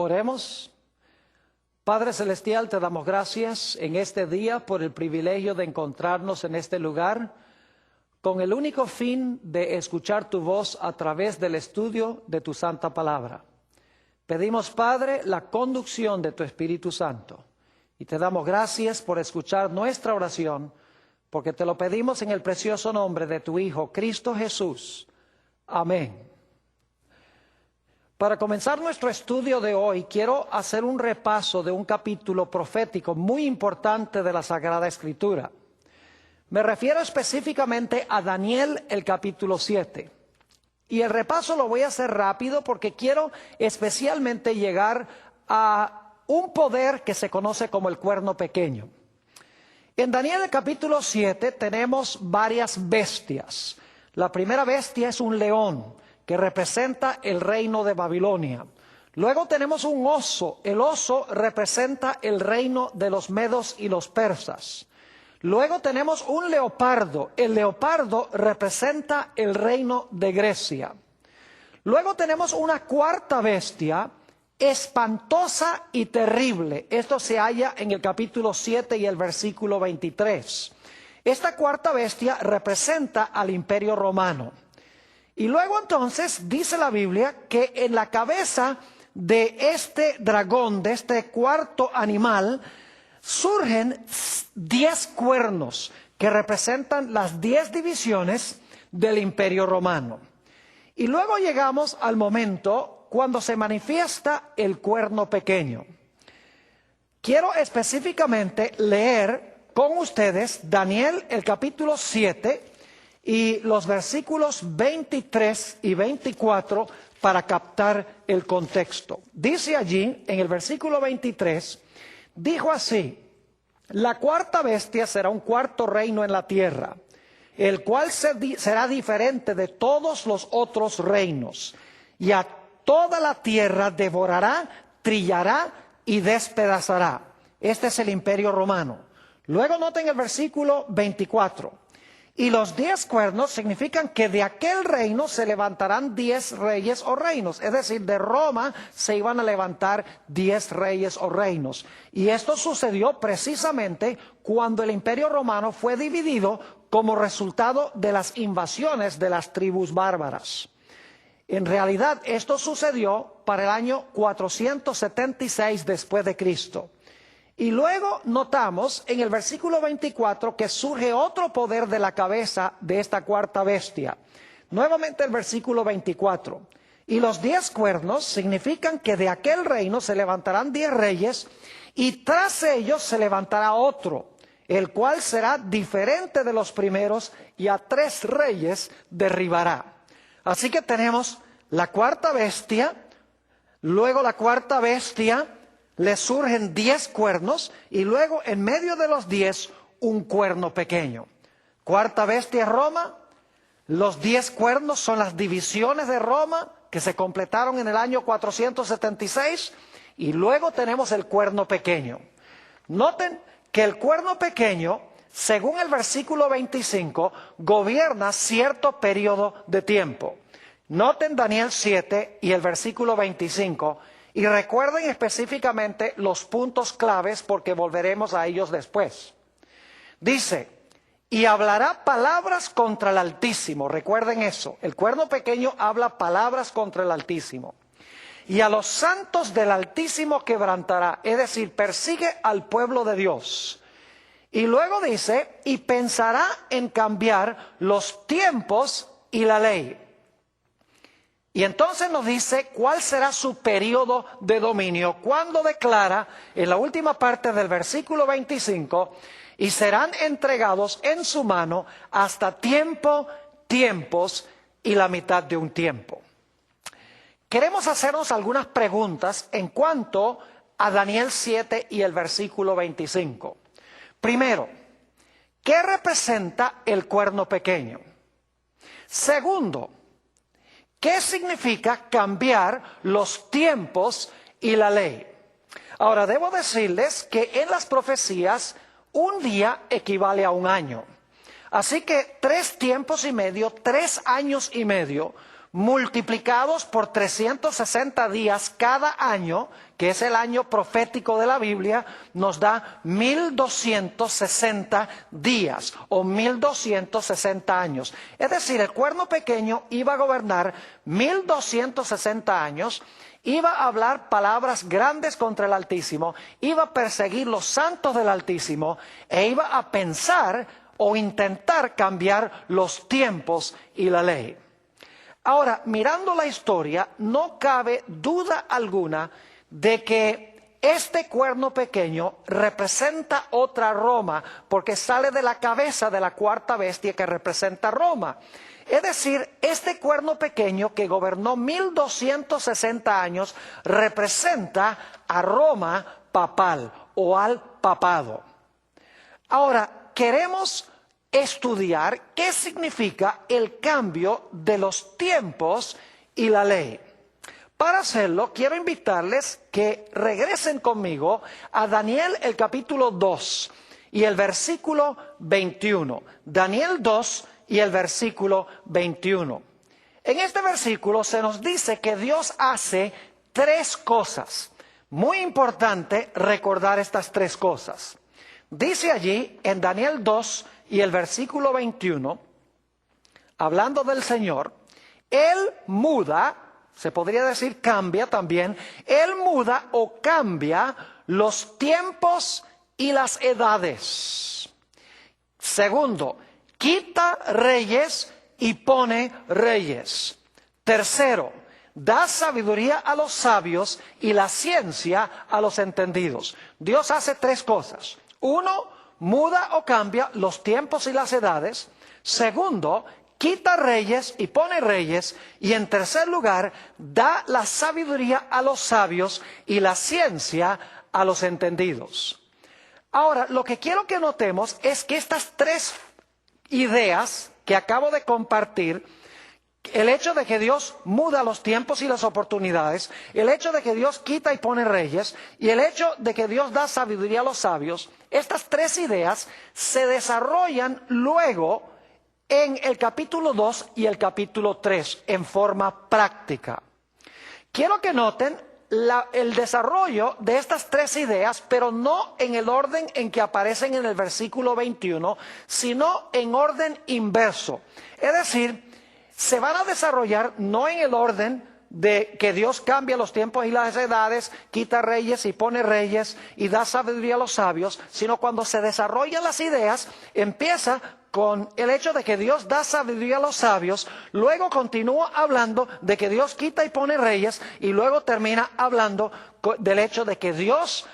Oremos. Padre Celestial, te damos gracias en este día por el privilegio de encontrarnos en este lugar con el único fin de escuchar tu voz a través del estudio de tu santa palabra. Pedimos, Padre, la conducción de tu Espíritu Santo y te damos gracias por escuchar nuestra oración, porque te lo pedimos en el precioso nombre de tu Hijo, Cristo Jesús. Amén. Para comenzar nuestro estudio de hoy, quiero hacer un repaso de un capítulo profético muy importante de la Sagrada Escritura. Me refiero específicamente a Daniel, el capítulo 7. Y el repaso lo voy a hacer rápido porque quiero especialmente llegar a un poder que se conoce como el cuerno pequeño. En Daniel, el capítulo 7, tenemos varias bestias. La primera bestia es un león, que representa el reino de Babilonia. Luego tenemos un oso. El oso representa el reino de los medos y los persas. Luego tenemos un leopardo. El leopardo representa el reino de Grecia. Luego tenemos una cuarta bestia, espantosa y terrible. Esto se halla en el capítulo 7 y el versículo 23. Esta cuarta bestia representa al Imperio Romano. Y luego entonces dice la Biblia que en la cabeza de este dragón, de este cuarto animal, surgen 10 cuernos que representan las 10 divisiones del Imperio Romano. Y luego llegamos al momento cuando se manifiesta el cuerno pequeño. Quiero específicamente leer con ustedes Daniel, el capítulo 7, y los versículos 23 y 24 para captar el contexto. Dice allí, en el versículo 23, dijo así: la cuarta bestia será un cuarto reino en la tierra, el cual será diferente de todos los otros reinos, y a toda la tierra devorará, trillará y despedazará. Este es el Imperio Romano. Luego noten el versículo 24. Y los 10 cuernos significan que de aquel reino se levantarán 10 reyes o reinos. Es decir, de Roma se iban a levantar 10 reyes o reinos. Y esto sucedió precisamente cuando el Imperio Romano fue dividido como resultado de las invasiones de las tribus bárbaras. En realidad, esto sucedió para el año 476 después de Cristo. Y luego notamos en el versículo 24 que surge otro poder de la cabeza de esta cuarta bestia. Nuevamente el versículo 24. Y los 10 cuernos significan que de aquel reino se levantarán 10 reyes y tras ellos se levantará otro, el cual será diferente de los primeros y a 3 reyes derribará. Así que tenemos la cuarta bestia, luego la cuarta bestia le surgen 10 cuernos y luego en medio de los 10 un cuerno pequeño. Cuarta bestia es Roma. Los 10 cuernos son las divisiones de Roma que se completaron en el año 476 y luego tenemos el cuerno pequeño. Noten que el cuerno pequeño, según el versículo 25, gobierna cierto periodo de tiempo. Noten Daniel 7 y el versículo 25. Y recuerden específicamente los puntos claves porque volveremos a ellos después. Dice, y hablará palabras contra el Altísimo. Recuerden eso, el cuerno pequeño habla palabras contra el Altísimo. Y a los santos del Altísimo quebrantará, es decir, persigue al pueblo de Dios. Y luego dice, y pensará en cambiar los tiempos y la ley. Y entonces nos dice cuál será su periodo de dominio cuando declara en la última parte del versículo 25, y serán entregados en su mano hasta tiempo, tiempos y la mitad de un tiempo. Queremos hacernos algunas preguntas en cuanto a Daniel 7 y el versículo 25. Primero, ¿qué representa el cuerno pequeño? Segundo, ¿qué significa cambiar los tiempos y la ley? Ahora, debo decirles que en las profecías un día equivale a un año. Así que 3 tiempos y medio, 3 años y medio, multiplicados por 360 días cada año, que es el año profético de la Biblia, nos da 1260 días o 1260 años. Es decir, el cuerno pequeño iba a gobernar 1260 años, iba a hablar palabras grandes contra el Altísimo, iba a perseguir los santos del Altísimo e iba a pensar o intentar cambiar los tiempos y la ley. Ahora, mirando la historia, no cabe duda alguna de que este cuerno pequeño representa otra Roma, porque sale de la cabeza de la cuarta bestia que representa Roma. Es decir, este cuerno pequeño que gobernó 1260 años representa a Roma papal o al papado. Ahora, queremos estudiar qué significa el cambio de los tiempos y la ley. Para hacerlo, quiero invitarles que regresen conmigo a Daniel el capítulo 2 y el versículo 21. Daniel 2 y el versículo 21. En este versículo se nos dice que Dios hace tres cosas. Muy importante recordar estas tres cosas. Dice allí en Daniel 2 y el versículo 21, hablando del Señor, Él muda, se podría decir cambia también, Él muda o cambia los tiempos y las edades. Segundo, quita reyes y pone reyes. Tercero, da sabiduría a los sabios y la ciencia a los entendidos. Dios hace tres cosas. Uno, muda o cambia los tiempos y las edades. Segundo, quita reyes y pone reyes. Y en tercer lugar, da la sabiduría a los sabios y la ciencia a los entendidos. Ahora, lo que quiero que notemos es que estas tres ideas que acabo de compartir, el hecho de que Dios muda los tiempos y las oportunidades, el hecho de que Dios quita y pone reyes, y el hecho de que Dios da sabiduría a los sabios, estas tres ideas se desarrollan luego en el capítulo 2 y el capítulo 3 en forma práctica. Quiero que noten el desarrollo de estas tres ideas, pero no en el orden en que aparecen en el versículo 21, sino en orden inverso. Es decir, se van a desarrollar no en el orden de que Dios cambia los tiempos y las edades, quita reyes y pone reyes y da sabiduría a los sabios, sino cuando se desarrollan las ideas, empieza con el hecho de que Dios da sabiduría a los sabios, luego continúa hablando de que Dios quita y pone reyes y luego termina hablando del hecho de que Dios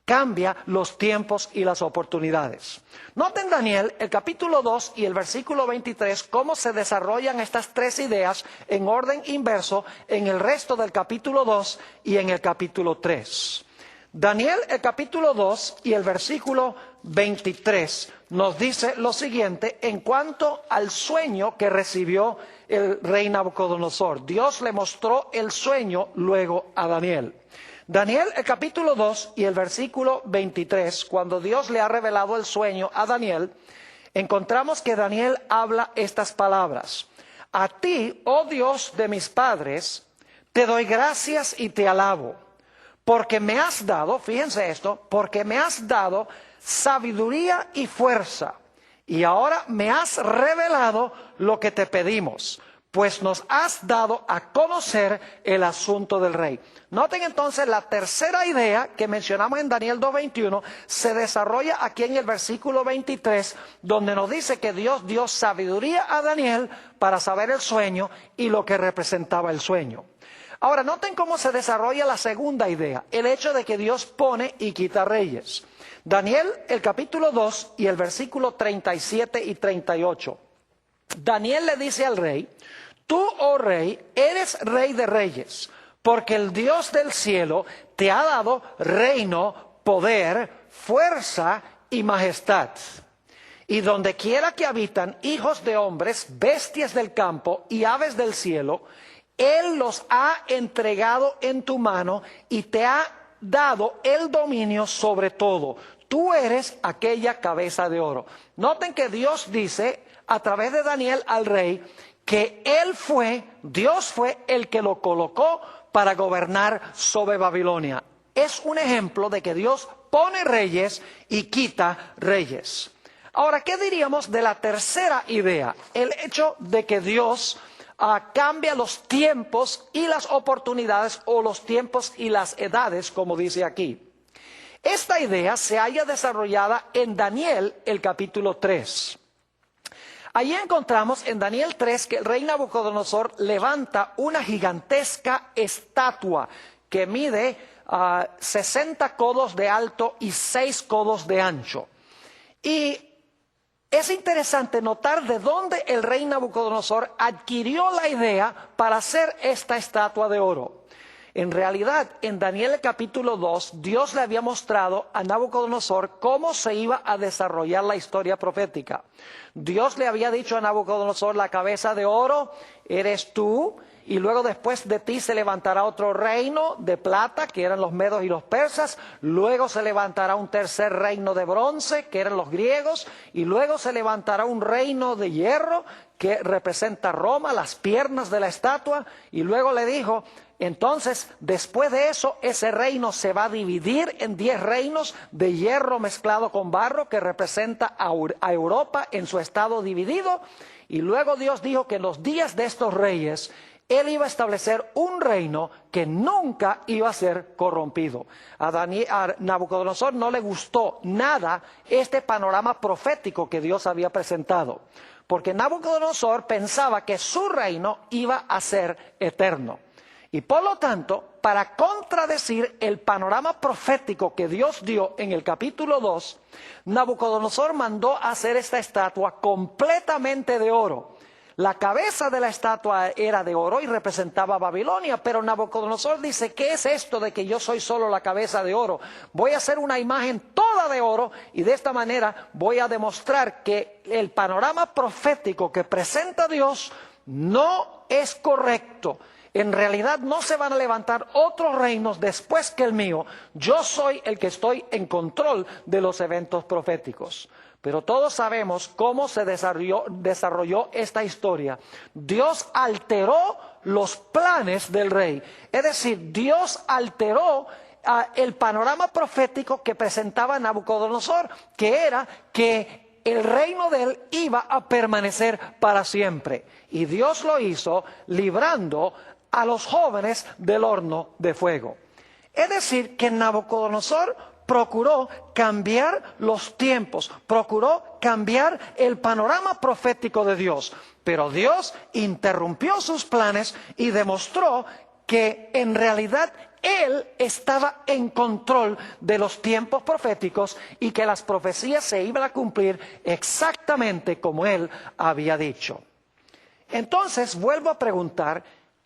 cambia los tiempos y las oportunidades. Noten Daniel, el capítulo 2 y el versículo 23, cómo se desarrollan estas tres ideas en orden inverso en el resto del capítulo 2 y en el capítulo 3. Daniel, el capítulo 2 y el versículo 23 nos dice lo siguiente en cuanto al sueño que recibió el rey Nabucodonosor. Dios le mostró el sueño luego a Daniel. Daniel, el capítulo 2 y el versículo 23, cuando Dios le ha revelado el sueño a Daniel, encontramos que Daniel habla estas palabras. A ti, oh Dios de mis padres, te doy gracias y te alabo, porque me has dado, fíjense esto, porque me has dado sabiduría y fuerza, y ahora me has revelado lo que te pedimos, pues nos has dado a conocer el asunto del rey. Noten entonces la tercera idea que mencionamos en Daniel 2:21 se desarrolla aquí en el versículo 23, donde nos dice que Dios dio sabiduría a Daniel para saber el sueño y lo que representaba el sueño. Ahora, noten cómo se desarrolla la segunda idea, el hecho de que Dios pone y quita reyes. Daniel, el capítulo 2 y el versículo 37 y 38. Daniel le dice al rey, tú, oh rey, eres rey de reyes, porque el Dios del cielo te ha dado reino, poder, fuerza y majestad. Y donde quiera que habitan hijos de hombres, bestias del campo y aves del cielo, Él los ha entregado en tu mano y te ha dado el dominio sobre todo. Tú eres aquella cabeza de oro. Noten que Dios dice a través de Daniel al rey que Dios fue el que lo colocó para gobernar sobre Babilonia. Es un ejemplo de que Dios pone reyes y quita reyes. Ahora, ¿qué diríamos de la tercera idea? El hecho de que Dios cambia los tiempos y las oportunidades, o los tiempos y las edades, como dice aquí. Esta idea se halla desarrollada en Daniel, el capítulo 3. Allí encontramos en Daniel 3 que el rey Nabucodonosor levanta una gigantesca estatua que mide 60 codos de alto y 6 codos de ancho. Y es interesante notar de dónde el rey Nabucodonosor adquirió la idea para hacer esta estatua de oro. En realidad, en Daniel capítulo 2, Dios le había mostrado a Nabucodonosor cómo se iba a desarrollar la historia profética. Dios le había dicho a Nabucodonosor: la cabeza de oro eres tú, y luego después de ti se levantará otro reino de plata, que eran los medos y los persas. Luego se levantará un tercer reino de bronce, que eran los griegos. Y luego se levantará un reino de hierro, que representa Roma, las piernas de la estatua. Y luego le dijo: entonces, después de eso, ese reino se va a dividir en 10 reinos de hierro mezclado con barro, que representa a Europa en su estado dividido. Y luego Dios dijo que en los días de estos reyes, Él iba a establecer un reino que nunca iba a ser corrompido. A Nabucodonosor no le gustó nada este panorama profético que Dios había presentado, porque Nabucodonosor pensaba que su reino iba a ser eterno. Y por lo tanto, para contradecir el panorama profético que Dios dio en el capítulo 2, Nabucodonosor mandó hacer esta estatua completamente de oro. La cabeza de la estatua era de oro y representaba a Babilonia, pero Nabucodonosor dice: ¿qué es esto de que yo soy solo la cabeza de oro? Voy a hacer una imagen toda de oro, y de esta manera voy a demostrar que el panorama profético que presenta Dios no es correcto. En realidad no se van a levantar otros reinos después que el mío. Yo soy el que estoy en control de los eventos proféticos. Pero todos sabemos cómo se desarrolló esta historia. Dios alteró los planes del rey. Es decir, Dios alteró el panorama profético que presentaba Nabucodonosor, que era que el reino de él iba a permanecer para siempre. Y Dios lo hizo librando a los jóvenes del horno de fuego. Es decir, que Nabucodonosor procuró cambiar los tiempos, procuró cambiar el panorama profético de Dios, pero Dios interrumpió sus planes y demostró que en realidad Él estaba en control de los tiempos proféticos y que las profecías se iban a cumplir exactamente como Él había dicho. Entonces vuelvo a preguntar: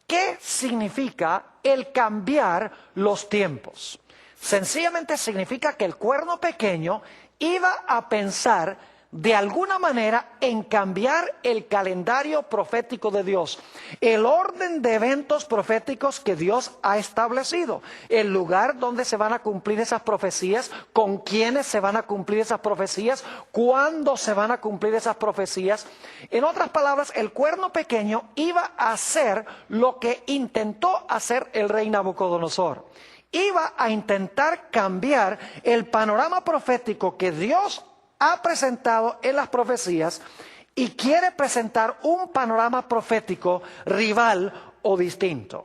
¿qué significa el cambiar los tiempos? Sencillamente significa que el cuerno pequeño iba a pensar de alguna manera en cambiar el calendario profético de Dios, el orden de eventos proféticos que Dios ha establecido, el lugar donde se van a cumplir esas profecías, con quiénes se van a cumplir esas profecías, cuándo se van a cumplir esas profecías. En otras palabras, el cuerno pequeño iba a hacer lo que intentó hacer el rey Nabucodonosor. Iba a intentar cambiar el panorama profético que Dios ha presentado en las profecías, y quiere presentar un panorama profético rival o distinto.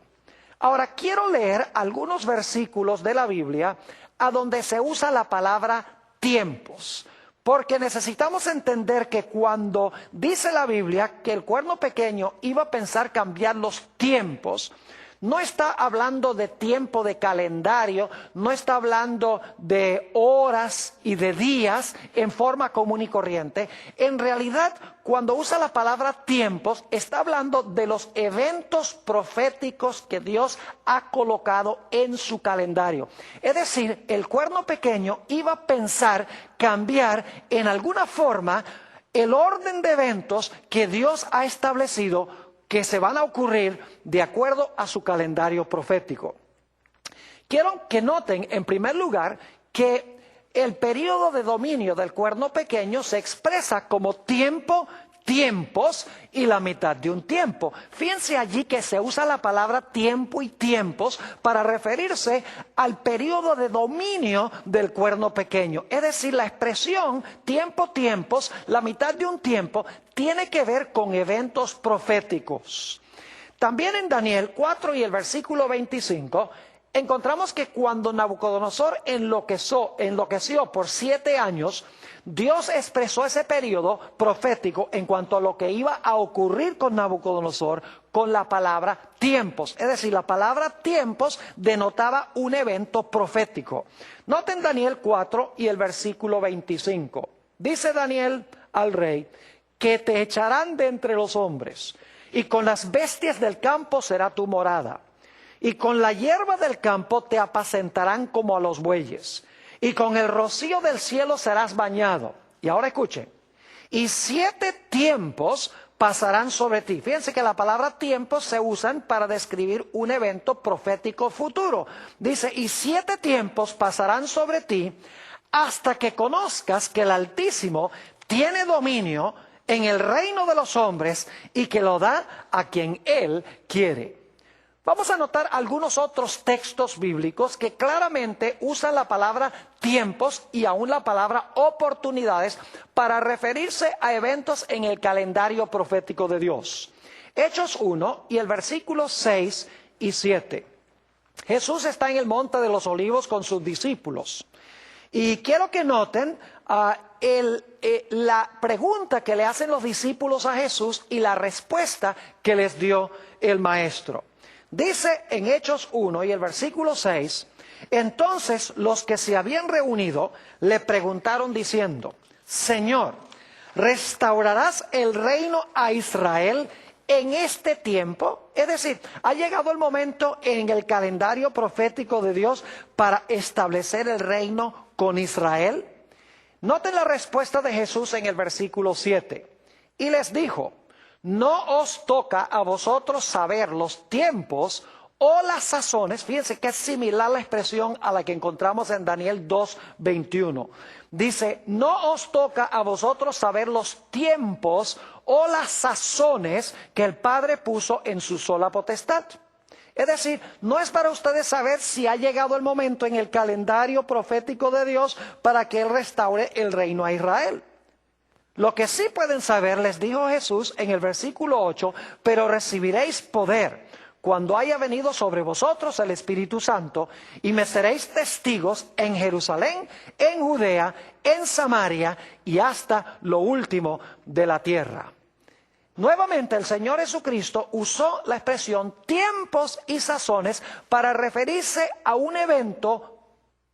Ahora quiero leer algunos versículos de la Biblia a donde se usa la palabra tiempos, porque necesitamos entender que cuando dice la Biblia que el cuerno pequeño iba a pensar cambiar los tiempos, no está hablando de tiempo de calendario, no está hablando de horas y de días en forma común y corriente. En realidad, cuando usa la palabra tiempos, está hablando de los eventos proféticos que Dios ha colocado en su calendario. Es decir, el cuerno pequeño iba a pensar cambiar en alguna forma el orden de eventos que Dios ha establecido, que se van a ocurrir de acuerdo a su calendario profético. Quiero que noten, en primer lugar, que el periodo de dominio del cuerno pequeño se expresa como tiempo, tiempos y la mitad de un tiempo. Fíjense allí que se usa la palabra tiempo y tiempos para referirse al periodo de dominio del cuerno pequeño. Es decir, la expresión tiempo, tiempos, la mitad de un tiempo, tiene que ver con eventos proféticos. También en Daniel 4 y el versículo 25, encontramos que cuando Nabucodonosor enloqueció por 7 años, Dios expresó ese periodo profético en cuanto a lo que iba a ocurrir con Nabucodonosor con la palabra tiempos. Es decir, la palabra tiempos denotaba un evento profético. Noten Daniel 4 y el versículo 25. Dice Daniel al rey que te echarán de entre los hombres y con las bestias del campo será tu morada. Y con la hierba del campo te apacentarán como a los bueyes, y con el rocío del cielo serás bañado. Y ahora escuchen, y 7 tiempos pasarán sobre ti. Fíjense que la palabra tiempos se usan para describir un evento profético futuro. Dice, y 7 tiempos pasarán sobre ti hasta que conozcas que el Altísimo tiene dominio en el reino de los hombres y que lo da a quien Él quiere. Vamos a notar algunos otros textos bíblicos que claramente usan la palabra tiempos y aún la palabra oportunidades para referirse a eventos en el calendario profético de Dios. Hechos 1 y el versículo 6 y 7. Jesús está en el monte de los olivos con sus discípulos. Y quiero que noten la pregunta que le hacen los discípulos a Jesús y la respuesta que les dio el maestro. Dice en Hechos 1 y el versículo 6, entonces los que se habían reunido le preguntaron diciendo, Señor, ¿restaurarás el reino a Israel en este tiempo? Es decir, ha llegado el momento en el calendario profético de Dios para establecer el reino con Israel. Noten la respuesta de Jesús en el versículo 7. Y les dijo, no os toca a vosotros saber los tiempos o las sazones. Fíjense que es similar la expresión a la que encontramos en Daniel 2:21. Dice, no os toca a vosotros saber los tiempos o las sazones que el Padre puso en su sola potestad. Es decir, no es para ustedes saber si ha llegado el momento en el calendario profético de Dios para que Él restaure el reino a Israel. Lo que sí pueden saber, les dijo Jesús en el versículo 8, pero recibiréis poder cuando haya venido sobre vosotros el Espíritu Santo, y me seréis testigos en Jerusalén, en Judea, en Samaria y hasta lo último de la tierra. Nuevamente el Señor Jesucristo usó la expresión tiempos y sazones para referirse a un evento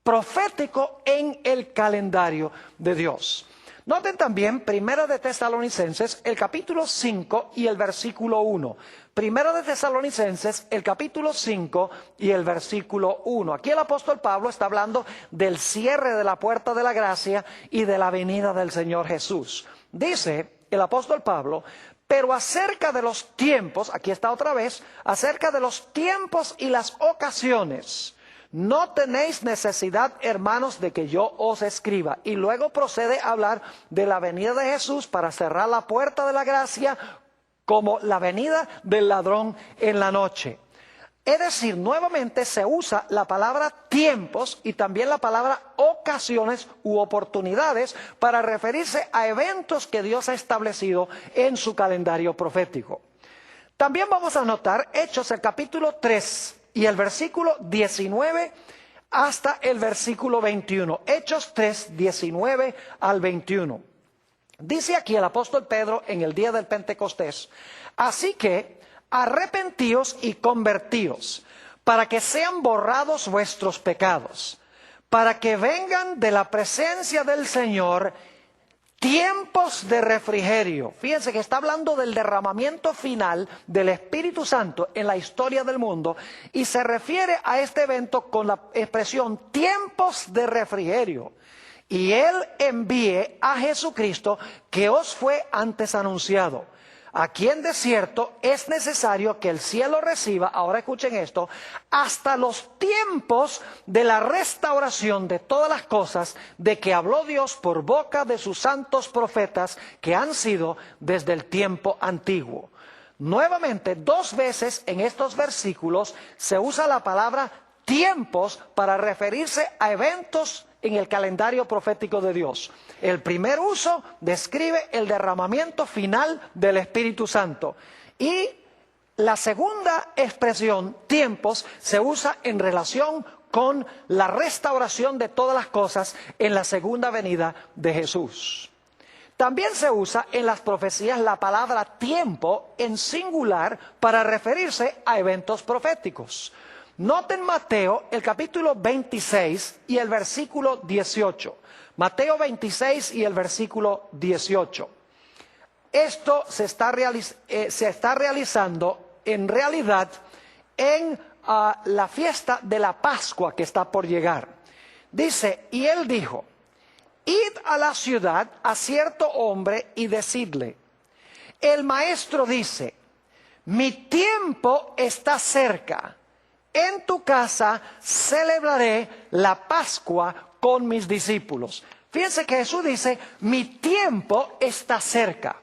profético en el calendario de Dios. Noten también 1 de Tesalonicenses, el capítulo 5 y el versículo 1. 1 de Tesalonicenses, el capítulo 5 y el versículo 1. Aquí el apóstol Pablo está hablando del cierre de la puerta de la gracia y de la venida del Señor Jesús. Dice el apóstol Pablo, pero acerca de los tiempos, aquí está otra vez, acerca de los tiempos y las ocasiones, no tenéis necesidad, hermanos, de que yo os escriba. Y luego procede a hablar de la venida de Jesús para cerrar la puerta de la gracia como la venida del ladrón en la noche. Es decir, nuevamente se usa la palabra tiempos y también la palabra ocasiones u oportunidades para referirse a eventos que Dios ha establecido en su calendario profético. También vamos a notar Hechos, el capítulo 3 y el versículo 19 hasta el versículo 21. Hechos 3, 19 al 21. Dice aquí el apóstol Pedro en el día del Pentecostés, así que arrepentíos y convertíos, para que sean borrados vuestros pecados, para que vengan de la presencia del Señor tiempos de refrigerio. Fíjense que está hablando del derramamiento final del Espíritu Santo en la historia del mundo y se refiere a este evento con la expresión tiempos de refrigerio. Y Él envíe a Jesucristo que os fue antes anunciado, Aquí en de cierto es necesario que el cielo reciba, ahora escuchen esto, hasta los tiempos de la restauración de todas las cosas de que habló Dios por boca de sus santos profetas que han sido desde el tiempo antiguo. Nuevamente, 2 veces en estos versículos se usa la palabra tiempos para referirse a eventos en el calendario profético de Dios. El primer uso describe el derramamiento final del Espíritu Santo. Y la segunda expresión, tiempos, se usa en relación con la restauración de todas las cosas en la segunda venida de Jesús. También se usa en las profecías la palabra tiempo en singular para referirse a eventos proféticos. Noten Mateo, el capítulo 26 y el versículo 18. Mateo 26 y el versículo 18. Esto se está realizando en realidad en la fiesta de la Pascua que está por llegar. Dice, y él dijo, id a la ciudad a cierto hombre y decidle, el maestro dice, mi tiempo está cerca. En tu casa celebraré la Pascua con mis discípulos. Fíjense que Jesús dice, mi tiempo está cerca.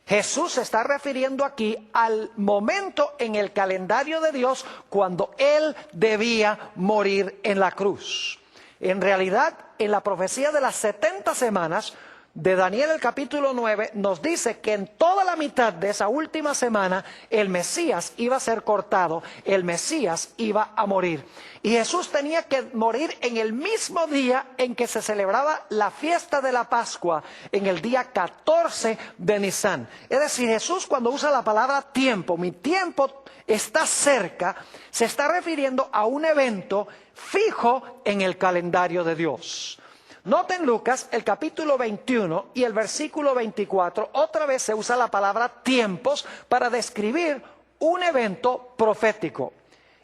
Jesús se está refiriendo aquí al momento en el calendario de Dios cuando Él debía morir en la cruz. En realidad, en la profecía de las 70 semanas de Daniel el capítulo 9 nos dice que en toda la mitad de esa última semana el Mesías iba a ser cortado, el Mesías iba a morir. Y Jesús tenía que morir en el mismo día en que se celebraba la fiesta de la Pascua, en el día 14 de Nisan. Es decir, Jesús cuando usa la palabra tiempo, mi tiempo está cerca, se está refiriendo a un evento fijo en el calendario de Dios. Noten Lucas, el capítulo 21 y el versículo 24, otra vez se usa la palabra tiempos para describir un evento profético.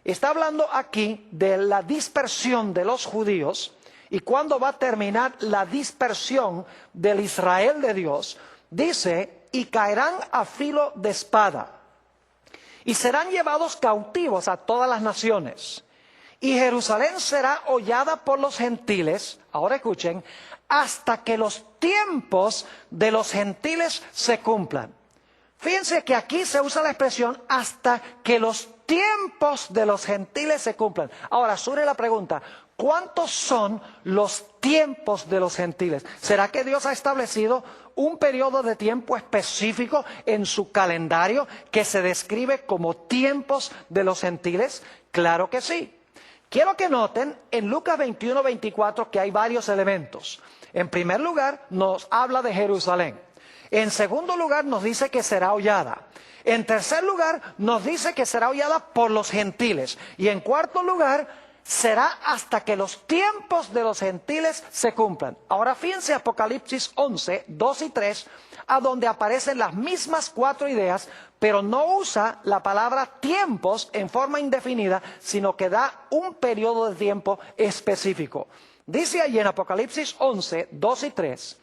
Está hablando aquí de la dispersión de los judíos y cuándo va a terminar la dispersión del Israel de Dios. Dice, y caerán a filo de espada y serán llevados cautivos a todas las naciones. Y Jerusalén será hollada por los gentiles, ahora escuchen, hasta que los tiempos de los gentiles se cumplan. Fíjense que aquí se usa la expresión hasta que los tiempos de los gentiles se cumplan. Ahora surge la pregunta, ¿cuántos son los tiempos de los gentiles? ¿Será que Dios ha establecido un periodo de tiempo específico en su calendario que se describe como tiempos de los gentiles? Claro que sí. Quiero que noten en Lucas 21, 24 que hay varios elementos. En primer lugar, nos habla de Jerusalén. En segundo lugar, nos dice que será hollada. En tercer lugar, nos dice que será hollada por los gentiles. Y en cuarto lugar, será hasta que los tiempos de los gentiles se cumplan. Ahora fíjense Apocalipsis 11, 2 y 3, a donde aparecen las mismas 4 ideas, pero no usa la palabra tiempos en forma indefinida, sino que da un periodo de tiempo específico. Dice allí en Apocalipsis 11, 2 y 3,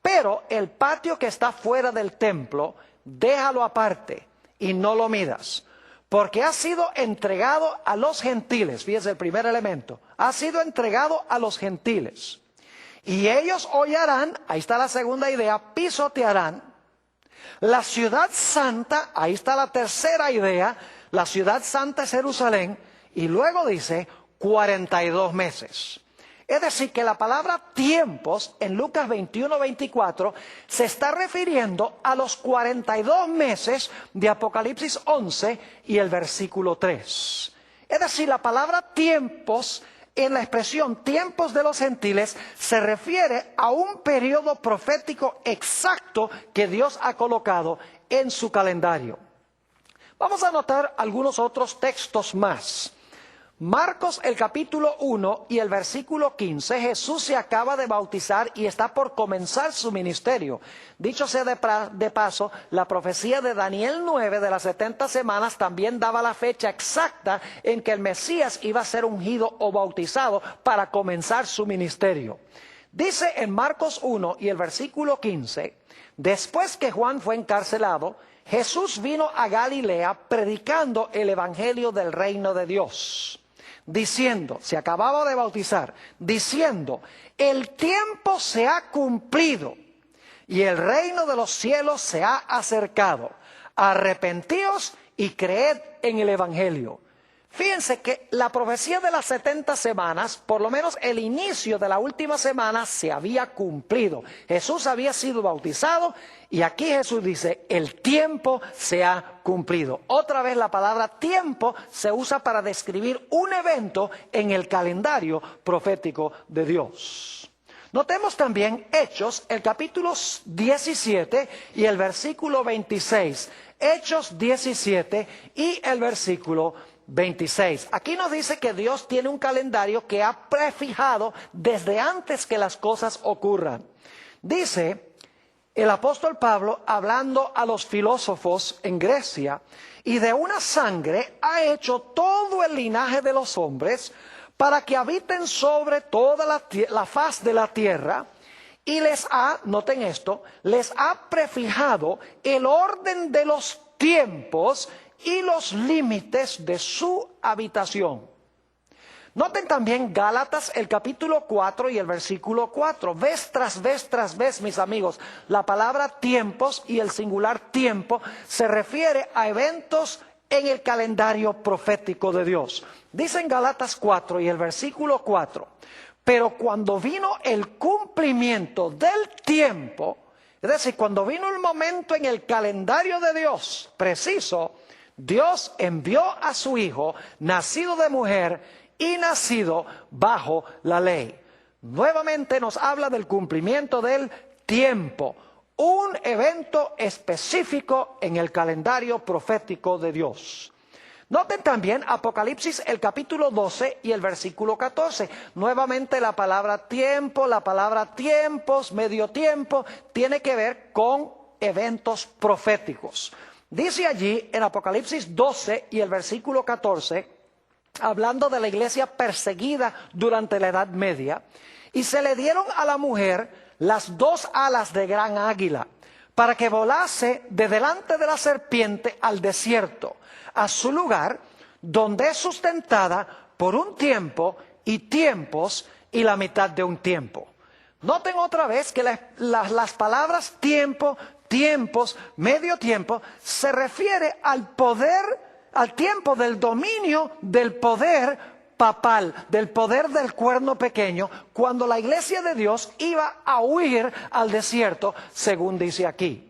pero el patio que está fuera del templo, déjalo aparte y no lo midas, porque ha sido entregado a los gentiles. Fíjese el primer elemento, ha sido entregado a los gentiles. Y ellos hollarán, ahí está la segunda idea, pisotearán la ciudad santa, ahí está la tercera idea, la ciudad santa es Jerusalén, y luego dice 42 meses. Es decir, que la palabra tiempos en Lucas 21, 24 se está refiriendo a los 42 meses de Apocalipsis 11 y el versículo 3. Es decir, la palabra tiempos en la expresión tiempos de los gentiles se refiere a un periodo profético exacto que Dios ha colocado en su calendario. Vamos a notar algunos otros textos más. Marcos el capítulo 1 y el versículo 15, Jesús se acaba de bautizar y está por comenzar su ministerio. Dicho sea de paso, la profecía de Daniel 9 de las 70 semanas también daba la fecha exacta en que el Mesías iba a ser ungido o bautizado para comenzar su ministerio. Dice en Marcos 1 y el versículo 15, después que Juan fue encarcelado, Jesús vino a Galilea predicando el evangelio del reino de Dios, diciendo, se acababa de bautizar, diciendo, el tiempo se ha cumplido y el reino de los cielos se ha acercado. Arrepentíos y creed en el evangelio. Fíjense que la profecía de las 70 semanas, por lo menos el inicio de la última semana, se había cumplido. Jesús había sido bautizado y aquí Jesús dice, el tiempo se ha cumplido. Otra vez la palabra tiempo se usa para describir un evento en el calendario profético de Dios. Notemos también Hechos, el capítulo 17 y el versículo 26. Hechos 17 y el versículo 26. Aquí nos dice que Dios tiene un calendario que ha prefijado desde antes que las cosas ocurran. Dice el apóstol Pablo, hablando a los filósofos en Grecia, y de una sangre ha hecho todo el linaje de los hombres para que habiten sobre toda la faz de la tierra, y les ha, noten esto, les ha prefijado el orden de los tiempos y los límites de su habitación. Noten también Gálatas, el capítulo 4 y el versículo 4. Vez tras vez, mis amigos, la palabra tiempos y el singular tiempo se refiere a eventos en el calendario profético de Dios. Dice en Gálatas 4 y el versículo 4, pero cuando vino el cumplimiento del tiempo, es decir, cuando vino el momento en el calendario de Dios preciso, Dios envió a su Hijo, nacido de mujer y nacido bajo la ley. Nuevamente nos habla del cumplimiento del tiempo, un evento específico en el calendario profético de Dios. Noten también Apocalipsis, el capítulo 12 y el versículo 14. Nuevamente la palabra tiempo, la palabra tiempos, medio tiempo, tiene que ver con eventos proféticos. Dice allí en Apocalipsis 12 y el versículo 14, hablando de la iglesia perseguida durante la Edad Media, y se le dieron a la mujer las dos alas de gran águila, para que volase de delante de la serpiente al desierto, a su lugar, donde es sustentada por un tiempo y tiempos y la mitad de un tiempo. Noten otra vez que las palabras tiempo, tiempos, medio tiempo, se refiere al poder, al tiempo del dominio del poder papal, del poder del cuerno pequeño, cuando la iglesia de Dios iba a huir al desierto, según dice aquí.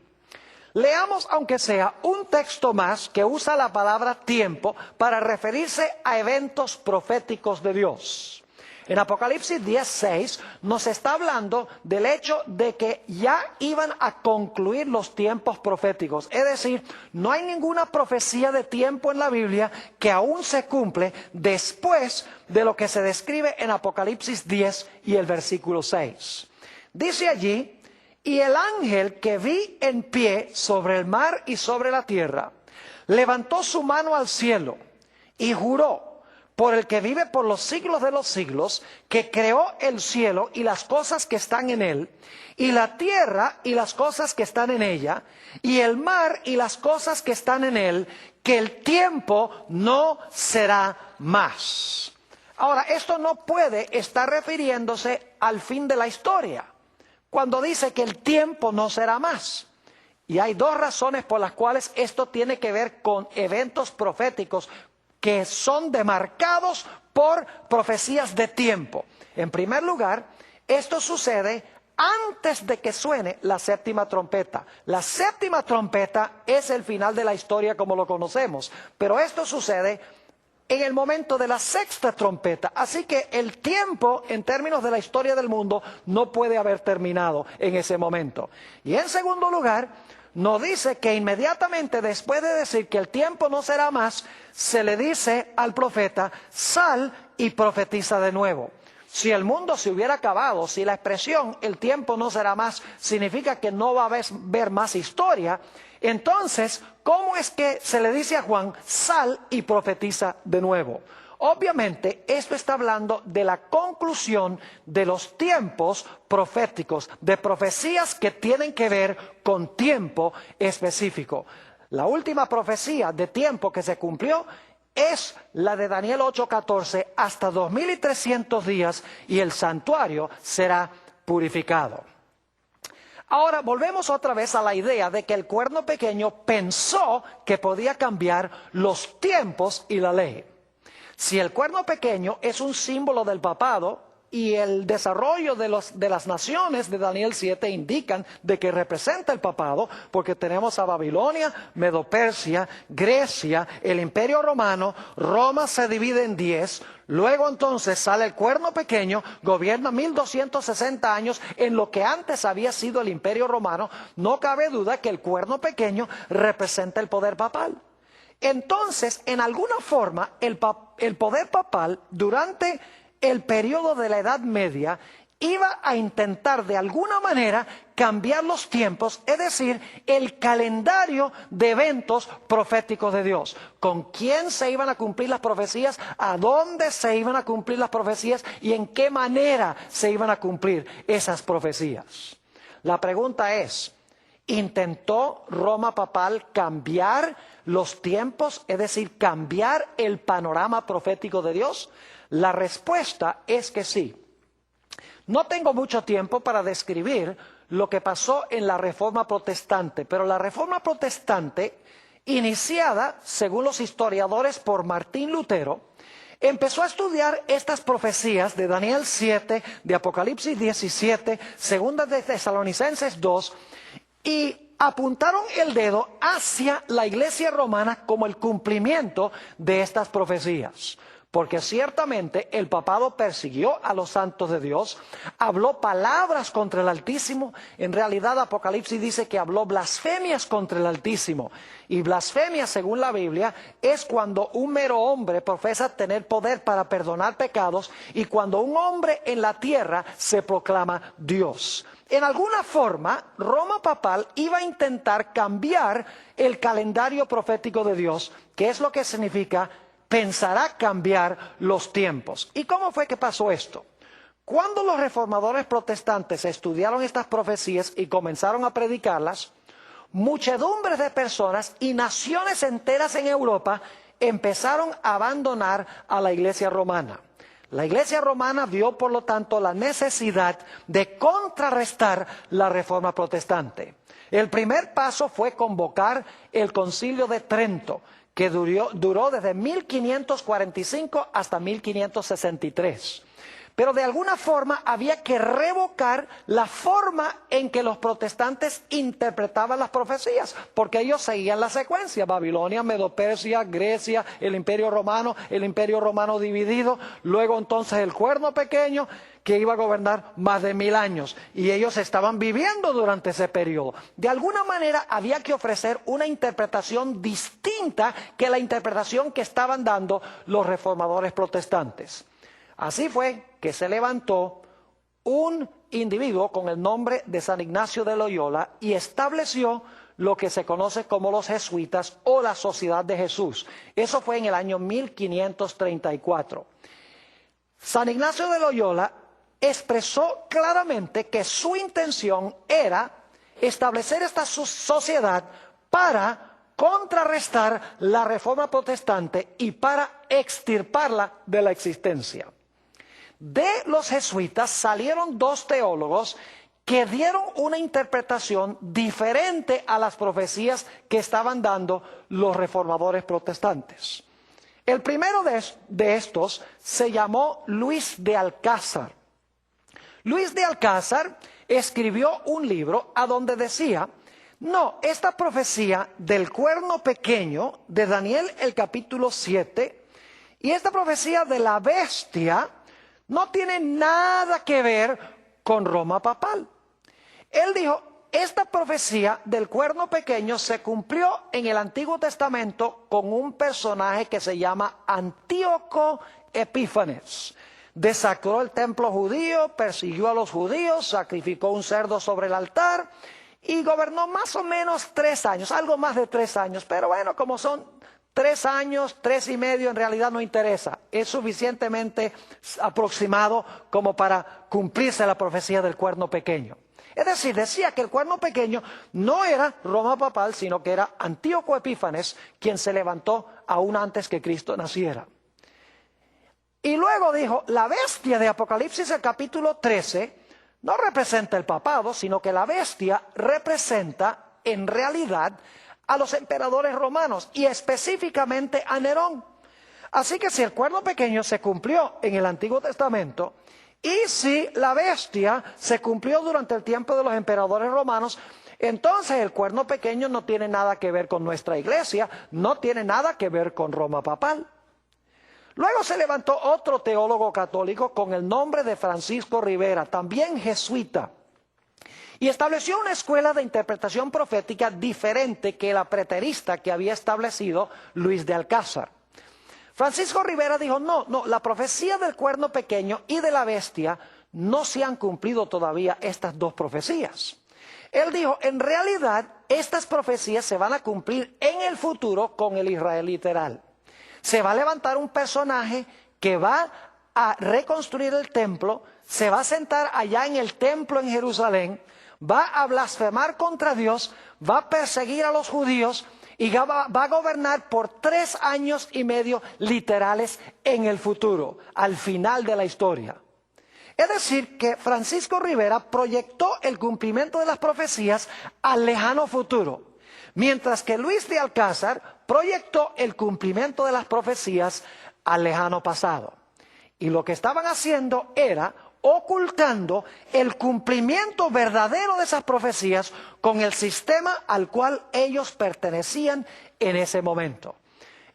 Leamos, aunque sea un texto más que usa la palabra tiempo para referirse a eventos proféticos de Dios. En Apocalipsis 10:6 nos está hablando del hecho de que ya iban a concluir los tiempos proféticos. Es decir, no hay ninguna profecía de tiempo en la Biblia que aún se cumple después de lo que se describe en Apocalipsis 10 y el versículo 6. Dice allí, y el ángel que vi en pie sobre el mar y sobre la tierra, levantó su mano al cielo y juró por el que vive por los siglos de los siglos, que creó el cielo y las cosas que están en él, y la tierra y las cosas que están en ella, y el mar y las cosas que están en él, que el tiempo no será más. Ahora, esto no puede estar refiriéndose al fin de la historia, cuando dice que el tiempo no será más. Y hay dos razones por las cuales esto tiene que ver con eventos proféticos que son demarcados por profecías de tiempo. En primer lugar, esto sucede antes de que suene la séptima trompeta. La séptima trompeta es el final de la historia como lo conocemos, pero esto sucede en el momento de la sexta trompeta. Así que el tiempo, en términos de la historia del mundo, no puede haber terminado en ese momento. Y en segundo lugar, nos dice que inmediatamente después de decir que el tiempo no será más, se le dice al profeta, sal y profetiza de nuevo. Si el mundo se hubiera acabado, si la expresión el tiempo no será más significa que no va a haber más historia, entonces, ¿cómo es que se le dice a Juan, sal y profetiza de nuevo? Obviamente, esto está hablando de la conclusión de los tiempos proféticos, de profecías que tienen que ver con tiempo específico. La última profecía de tiempo que se cumplió es la de Daniel 8:14, hasta 2300 días y el santuario será purificado. Ahora volvemos otra vez a la idea de que el cuerno pequeño pensó que podía cambiar los tiempos y la ley. Si el cuerno pequeño es un símbolo del papado y el desarrollo de las naciones de Daniel 7 indican de que representa el papado, porque tenemos a Babilonia, Medo-Persia, Grecia, el Imperio Romano, Roma se divide en 10, luego entonces sale el cuerno pequeño, gobierna 1260 años en lo que antes había sido el Imperio Romano. No cabe duda que el cuerno pequeño representa el poder papal. Entonces, en alguna forma, el poder papal durante el periodo de la Edad Media iba a intentar de alguna manera cambiar los tiempos, es decir, el calendario de eventos proféticos de Dios. ¿Con quién se iban a cumplir las profecías? ¿A dónde se iban a cumplir las profecías? ¿Y en qué manera se iban a cumplir esas profecías? La pregunta es, ¿intentó Roma papal cambiar los tiempos, es decir, cambiar el panorama profético de Dios? La respuesta es que sí. No tengo mucho tiempo para describir lo que pasó en la Reforma Protestante, pero la Reforma Protestante, iniciada, según los historiadores, por Martín Lutero, empezó a estudiar estas profecías de Daniel 7, de Apocalipsis 17, segunda de Tesalonicenses 2, y apuntaron el dedo hacia la Iglesia romana como el cumplimiento de estas profecías. Porque ciertamente el papado persiguió a los santos de Dios, habló palabras contra el Altísimo. En realidad Apocalipsis dice que habló blasfemias contra el Altísimo. Y blasfemia, según la Biblia, es cuando un mero hombre profesa tener poder para perdonar pecados y cuando un hombre en la tierra se proclama Dios. En alguna forma, Roma papal iba a intentar cambiar el calendario profético de Dios, que es lo que significa pensará cambiar los tiempos. ¿Y cómo fue que pasó esto? Cuando los reformadores protestantes estudiaron estas profecías y comenzaron a predicarlas, muchedumbres de personas y naciones enteras en Europa empezaron a abandonar a la Iglesia romana. La Iglesia romana vio, por lo tanto, la necesidad de contrarrestar la Reforma protestante. El primer paso fue convocar el Concilio de Trento, que duró desde 1545 hasta 1563. Pero de alguna forma había que revocar la forma en que los protestantes interpretaban las profecías, porque ellos seguían la secuencia: Babilonia, Medo-Persia, Grecia, el Imperio Romano dividido, luego entonces el cuerno pequeño que iba a gobernar más de 1000 años, y ellos estaban viviendo durante ese periodo. De alguna manera había que ofrecer una interpretación distinta que la interpretación que estaban dando los reformadores protestantes. Así fue que se levantó un individuo con el nombre de San Ignacio de Loyola y estableció lo que se conoce como los jesuitas o la Sociedad de Jesús. Eso fue en el año 1534. San Ignacio de Loyola expresó claramente que su intención era establecer esta sociedad para contrarrestar la Reforma protestante y para extirparla de la existencia. De los jesuitas salieron dos teólogos que dieron una interpretación diferente a las profecías que estaban dando los reformadores protestantes. El primero de estos se llamó Luis de Alcázar. Luis de Alcázar escribió un libro a donde decía: no, esta profecía del cuerno pequeño de Daniel el capítulo 7 y esta profecía de la bestia no tiene nada que ver con Roma papal. Él dijo, esta profecía del cuerno pequeño se cumplió en el Antiguo Testamento con un personaje que se llama Antíoco Epífanes. Desacró el templo judío, persiguió a los judíos, sacrificó un cerdo sobre el altar y gobernó más o menos 3 años, algo más de 3 años. Pero bueno, como son 3 años, 3 y medio, en realidad no interesa. Es suficientemente aproximado como para cumplirse la profecía del cuerno pequeño. Es decir, decía que el cuerno pequeño no era Roma papal, sino que era Antíoco Epífanes, quien se levantó aún antes que Cristo naciera. Y luego dijo, la bestia de Apocalipsis, el capítulo 13, no representa el papado, sino que la bestia representa en realidad a los emperadores romanos y específicamente a Nerón. Así que si el cuerno pequeño se cumplió en el Antiguo Testamento y si la bestia se cumplió durante el tiempo de los emperadores romanos, entonces el cuerno pequeño no tiene nada que ver con nuestra iglesia, no tiene nada que ver con Roma papal. Luego se levantó otro teólogo católico con el nombre de Francisco Rivera, también jesuita, y estableció una escuela de interpretación profética diferente que la preterista que había establecido Luis de Alcázar. Francisco Rivera dijo, no, la profecía del cuerno pequeño y de la bestia no se han cumplido todavía estas dos profecías. Él dijo, en realidad estas profecías se van a cumplir en el futuro con el Israel literal. Se va a levantar un personaje que va a reconstruir el templo, se va a sentar allá en el templo en Jerusalén, va a blasfemar contra Dios, va a perseguir a los judíos y va a gobernar por 3 años y medio literales en el futuro, al final de la historia. Es decir, que Francisco Rivera proyectó el cumplimiento de las profecías al lejano futuro, mientras que Luis de Alcázar proyectó el cumplimiento de las profecías al lejano pasado. Y lo que estaban haciendo era ocultando el cumplimiento verdadero de esas profecías con el sistema al cual ellos pertenecían en ese momento.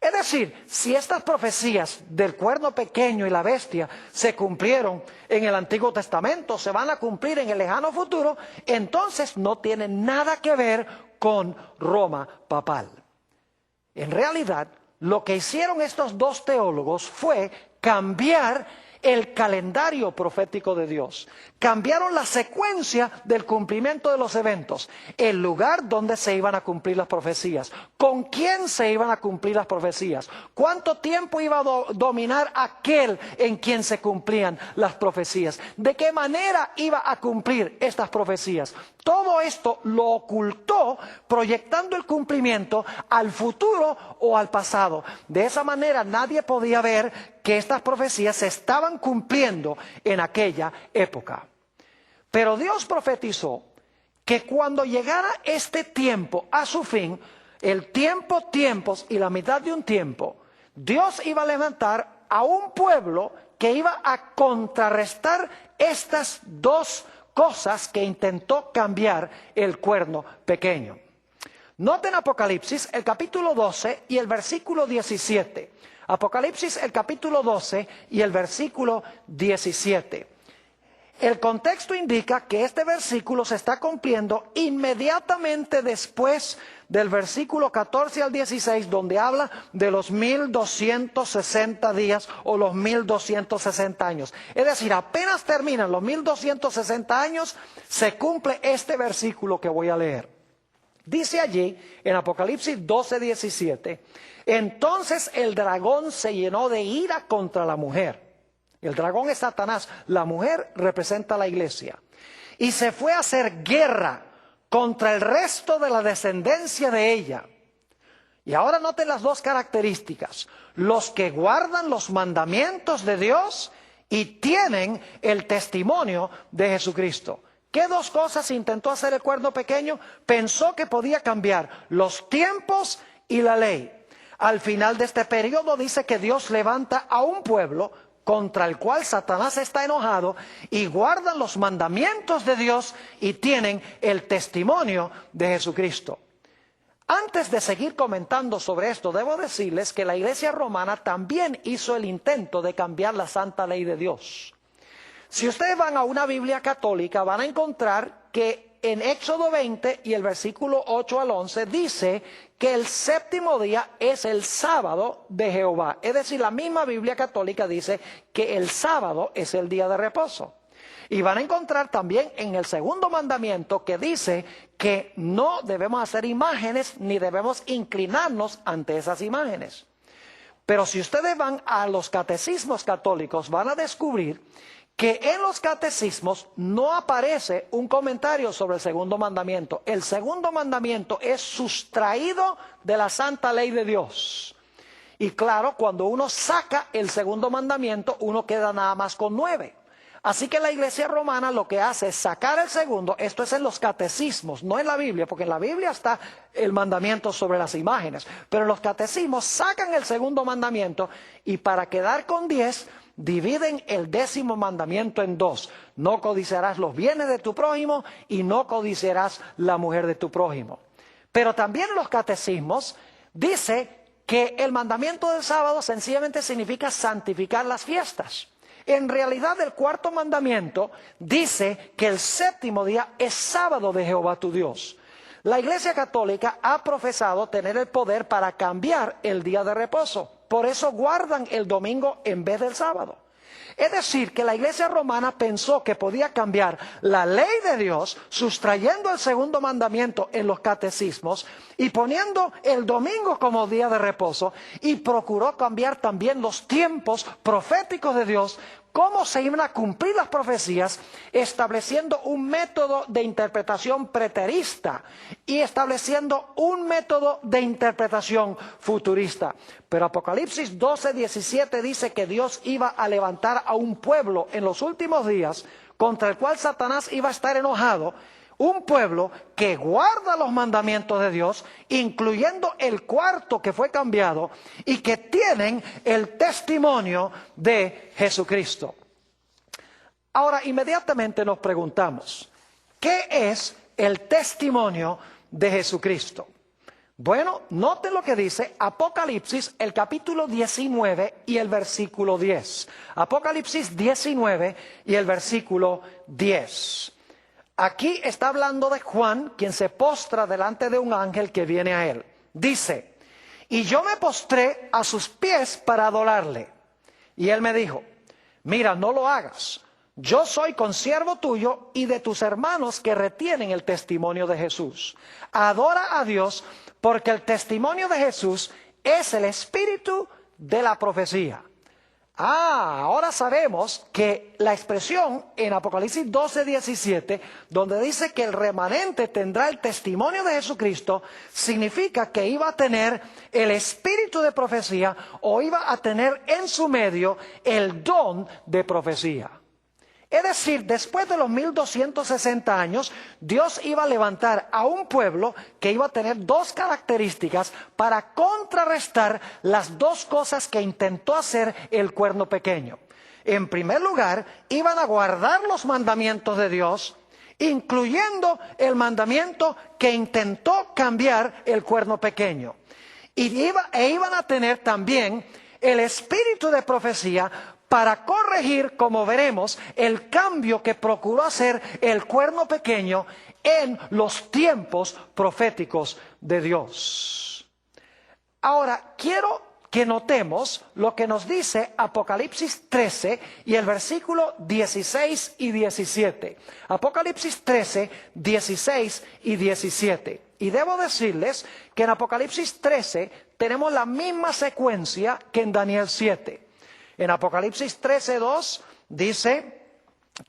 Es decir, si estas profecías del cuerno pequeño y la bestia se cumplieron en el Antiguo Testamento, se van a cumplir en el lejano futuro, entonces no tienen nada que ver con Roma papal. En realidad, lo que hicieron estos dos teólogos fue cambiar el calendario profético de Dios. Cambiaron la secuencia del cumplimiento de los eventos, el lugar donde se iban a cumplir las profecías, con quién se iban a cumplir las profecías, cuánto tiempo iba a dominar aquel en quien se cumplían las profecías, de qué manera iba a cumplir estas profecías. Todo esto lo ocultó proyectando el cumplimiento al futuro o al pasado. De esa manera nadie podía ver que estas profecías se estaban cumpliendo en aquella época. Pero Dios profetizó que cuando llegara este tiempo a su fin, el tiempos y la mitad de un tiempo, Dios iba a levantar a un pueblo que iba a contrarrestar estas dos cosas que intentó cambiar el cuerno pequeño. Noten Apocalipsis, el capítulo 12 y el versículo 17. Apocalipsis, el capítulo 12 y el versículo 17. El contexto indica que este versículo se está cumpliendo inmediatamente después del versículo 14 al 16, donde habla de los 1260 días o los 1260 años. Es decir, apenas terminan los 1260 años, se cumple este versículo que voy a leer. Dice allí, en Apocalipsis 12, 17, entonces el dragón se llenó de ira contra la mujer. El dragón es Satanás, la mujer representa a la iglesia. Y se fue a hacer guerra contra el resto de la descendencia de ella. Y ahora noten las dos características: los que guardan los mandamientos de Dios y tienen el testimonio de Jesucristo. ¿Qué dos cosas intentó hacer el cuerno pequeño? Pensó que podía cambiar los tiempos y la ley. Al final de este periodo dice que Dios levanta a un pueblo contra el cual Satanás está enojado y guardan los mandamientos de Dios y tienen el testimonio de Jesucristo. Antes de seguir comentando sobre esto, debo decirles que la Iglesia romana también hizo el intento de cambiar la santa ley de Dios. Si ustedes van a una Biblia católica, van a encontrar que en Éxodo 20 y el versículo 8 al 11 dice que el séptimo día es el sábado de Jehová. Es decir, la misma Biblia católica dice que el sábado es el día de reposo. Y van a encontrar también en el segundo mandamiento que dice que no debemos hacer imágenes ni debemos inclinarnos ante esas imágenes. Pero si ustedes van a los catecismos católicos, van a descubrir que en los catecismos no aparece un comentario sobre el segundo mandamiento. El segundo mandamiento es sustraído de la santa ley de Dios. Y claro, cuando uno saca el segundo mandamiento, uno queda nada más con 9. Así que la Iglesia romana lo que hace es sacar el segundo. Esto es en los catecismos, no en la Biblia, porque en la Biblia está el mandamiento sobre las imágenes. Pero en los catecismos sacan el segundo mandamiento y para quedar con 10, dividen el 10º mandamiento en 2. No codiciarás los bienes de tu prójimo y no codiciarás la mujer de tu prójimo. Pero también en los catecismos dice que el mandamiento del sábado sencillamente significa santificar las fiestas. En realidad el 4º mandamiento dice que el 7º día es sábado de Jehová tu Dios. La Iglesia Católica ha profesado tener el poder para cambiar el día de reposo. Por eso guardan el domingo en vez del sábado. Es decir, que la Iglesia romana pensó que podía cambiar la ley de Dios, sustrayendo el segundo mandamiento en los catecismos y poniendo el domingo como día de reposo, y procuró cambiar también los tiempos proféticos de Dios, cómo se iban a cumplir las profecías, estableciendo un método de interpretación preterista y estableciendo un método de interpretación futurista. Pero Apocalipsis 12:17 dice que Dios iba a levantar a un pueblo en los últimos días contra el cual Satanás iba a estar enojado, un pueblo que guarda los mandamientos de Dios, incluyendo el 4º que fue cambiado, y que tienen el testimonio de Jesucristo. Ahora, inmediatamente nos preguntamos, ¿qué es el testimonio de Jesucristo? Bueno, noten lo que dice Apocalipsis, el capítulo 19 y el versículo 10. Apocalipsis 19 y el versículo 10. Aquí está hablando de Juan, quien se postra delante de un ángel que viene a él. Dice, y yo me postré a sus pies para adorarle. Y él me dijo, mira, no lo hagas. Yo soy consiervo tuyo y de tus hermanos que retienen el testimonio de Jesús. Adora a Dios porque el testimonio de Jesús es el espíritu de la profecía. Ahora sabemos que la expresión en Apocalipsis 12:17, donde dice que el remanente tendrá el testimonio de Jesucristo, significa que iba a tener el espíritu de profecía o iba a tener en su medio el don de profecía. Es decir, después de los 1260 años, Dios iba a levantar a un pueblo que iba a tener 2 características para contrarrestar las 2 cosas que intentó hacer el cuerno pequeño. En primer lugar, iban a guardar los mandamientos de Dios, incluyendo el mandamiento que intentó cambiar el cuerno pequeño. Iban a tener también el espíritu de profecía para corregir, como veremos, el cambio que procuró hacer el cuerno pequeño en los tiempos proféticos de Dios. Ahora, quiero que notemos lo que nos dice Apocalipsis 13 y el versículo 16 y 17. Apocalipsis 13, 16 y 17. Y debo decirles que en Apocalipsis 13 tenemos la misma secuencia que en Daniel 7. En Apocalipsis 13:2 dice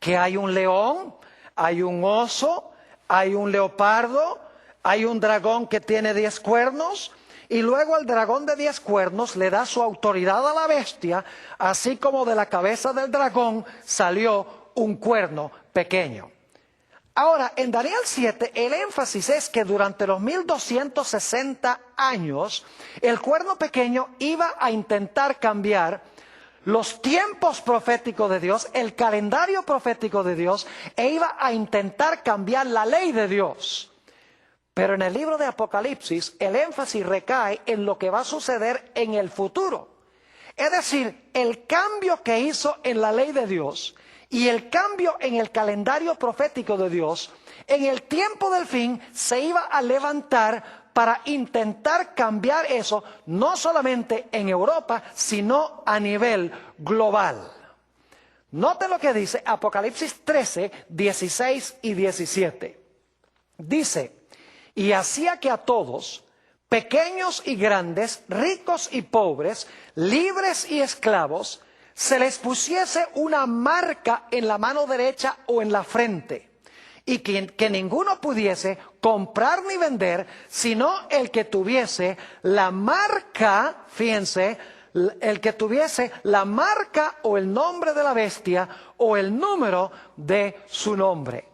que hay un león, hay un oso, hay un leopardo, hay un dragón que tiene 10 cuernos, y luego el dragón de 10 cuernos le da su autoridad a la bestia, así como de la cabeza del dragón salió un cuerno pequeño. Ahora, en Daniel 7, el énfasis es que durante los 1260 años, el cuerno pequeño iba a intentar cambiar los tiempos proféticos de Dios, el calendario profético de Dios, e iba a intentar cambiar la ley de Dios. Pero en el libro de Apocalipsis, el énfasis recae en lo que va a suceder en el futuro. Es decir, el cambio que hizo en la ley de Dios y el cambio en el calendario profético de Dios, en el tiempo del fin se iba a levantar para intentar cambiar eso, no solamente en Europa, sino a nivel global. Noten lo que dice Apocalipsis 13, 16 y 17. Dice, y hacía que a todos, pequeños y grandes, ricos y pobres, libres y esclavos, se les pusiese una marca en la mano derecha o en la frente, y que ninguno pudiese comprar ni vender, sino el que tuviese la marca, fíjense, el que tuviese la marca o el nombre de la bestia o el número de su nombre.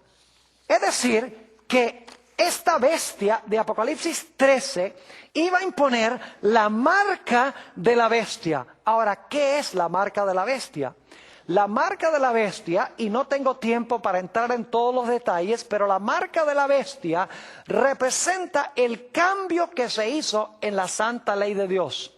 Es decir, que esta bestia de Apocalipsis 13 iba a imponer la marca de la bestia. Ahora, ¿qué es la marca de la bestia? La marca de la bestia, y no tengo tiempo para entrar en todos los detalles, pero la marca de la bestia representa el cambio que se hizo en la santa ley de Dios.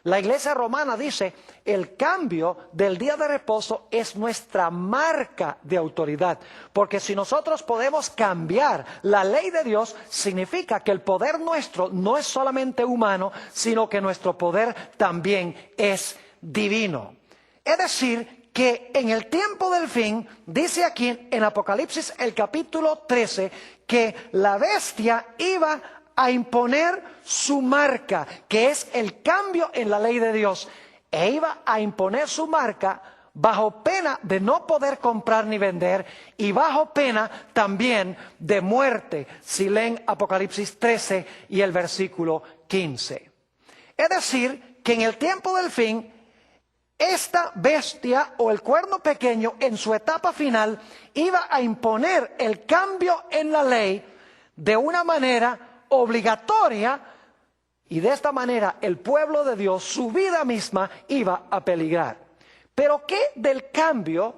La Iglesia Romana dice, el cambio del día de reposo es nuestra marca de autoridad. Porque si nosotros podemos cambiar la ley de Dios, significa que el poder nuestro no es solamente humano, sino que nuestro poder también es divino. Es decir, que en el tiempo del fin, dice aquí en Apocalipsis el capítulo 13, que la bestia iba a imponer su marca, que es el cambio en la ley de Dios, e iba a imponer su marca bajo pena de no poder comprar ni vender, y bajo pena también de muerte, si leen Apocalipsis 13 y el versículo 15. Es decir, que en el tiempo del fin, esta bestia o el cuerno pequeño en su etapa final iba a imponer el cambio en la ley de una manera obligatoria, y de esta manera el pueblo de Dios, su vida misma, iba a peligrar. Pero ¿qué del cambio